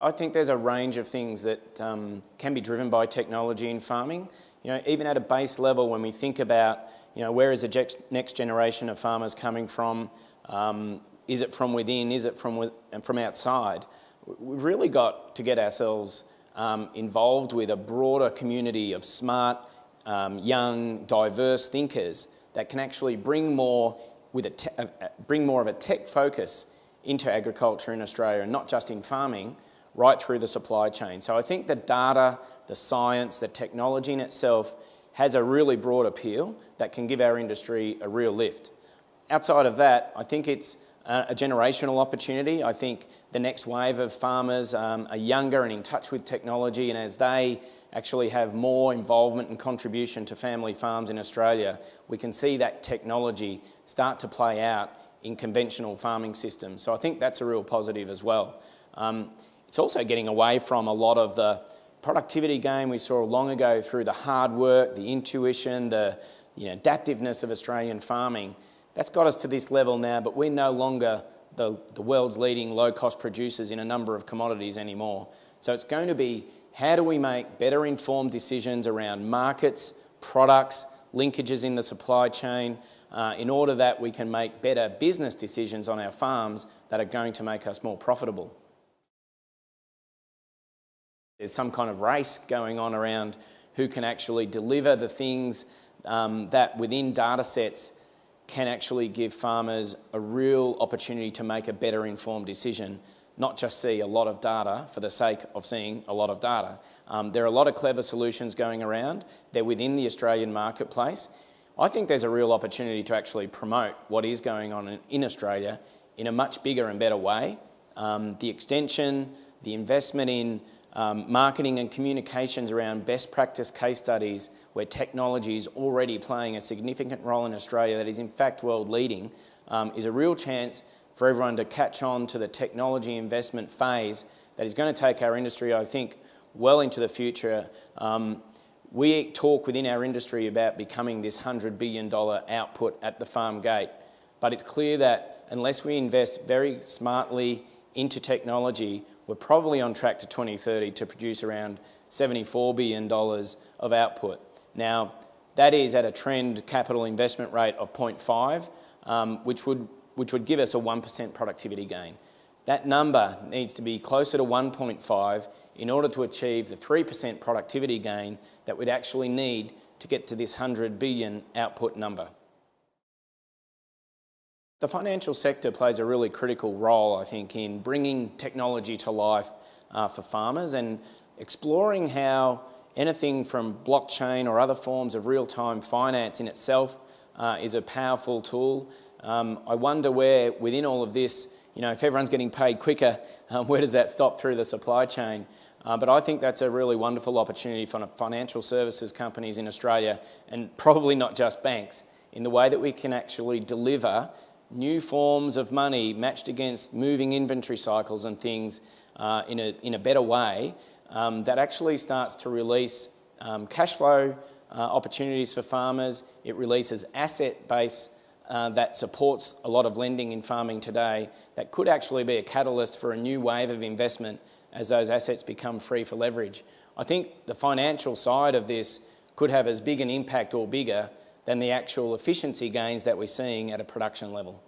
I think there's a range of things that can be driven by technology in farming. Even at a base level, when we think about, where is the next generation of farmers coming from? Is it from within? Is it from outside? We've really got to get ourselves involved with a broader community of smart, young, diverse thinkers that can actually bring more of a tech focus into agriculture in Australia, and not just in farming, right through the supply chain. So I think the data, the science, the technology in itself has a really broad appeal that can give our industry a real lift. Outside of that, I think it's a generational opportunity. I think the next wave of farmers are younger and in touch with technology, and as they actually have more involvement and contribution to family farms in Australia, we can see that technology start to play out in conventional farming systems. So I think that's a real positive as well. It's also getting away from a lot of the productivity gain we saw long ago through the hard work, the intuition, the adaptiveness of Australian farming. That's got us to this level now, but we're no longer the world's leading low-cost producers in a number of commodities anymore. So it's going to be, how do we make better informed decisions around markets, products, linkages in the supply chain, in order that we can make better business decisions on our farms that are going to make us more profitable. There's some kind of race going on around who can actually deliver the things that within data sets can actually give farmers a real opportunity to make a better informed decision, not just see a lot of data for the sake of seeing a lot of data. There are a lot of clever solutions going around. They're within the Australian marketplace. I think there's a real opportunity to actually promote what is going on in Australia in a much bigger and better way. The extension, the investment in marketing and communications around best practice case studies where technology is already playing a significant role in Australia that is in fact world leading, is a real chance for everyone to catch on to the technology investment phase that is going to take our industry, I think, well into the future. We talk within our industry about becoming this $100 billion output at the farm gate, but it's clear that unless we invest very smartly into technology, we're probably on track to 2030 to produce around $74 billion of output. Now, that is at a trend capital investment rate of 0.5, which would give us a 1% productivity gain. That number needs to be closer to 1.5 in order to achieve the 3% productivity gain that we'd actually need to get to this 100 billion output number. The financial sector plays a really critical role, I think, in bringing technology to life for farmers and exploring how anything from blockchain or other forms of real-time finance in itself is a powerful tool. I wonder where, within all of this, if everyone's getting paid quicker, where does that stop through the supply chain? But I think that's a really wonderful opportunity for financial services companies in Australia, and probably not just banks, in the way that we can actually deliver new forms of money matched against moving inventory cycles and things in a better way that actually starts to release cash flow opportunities for farmers. It releases asset base that supports a lot of lending in farming today that could actually be a catalyst for a new wave of investment as those assets become free for leverage. I think the financial side of this could have as big an impact or bigger than the actual efficiency gains that we're seeing at a production level.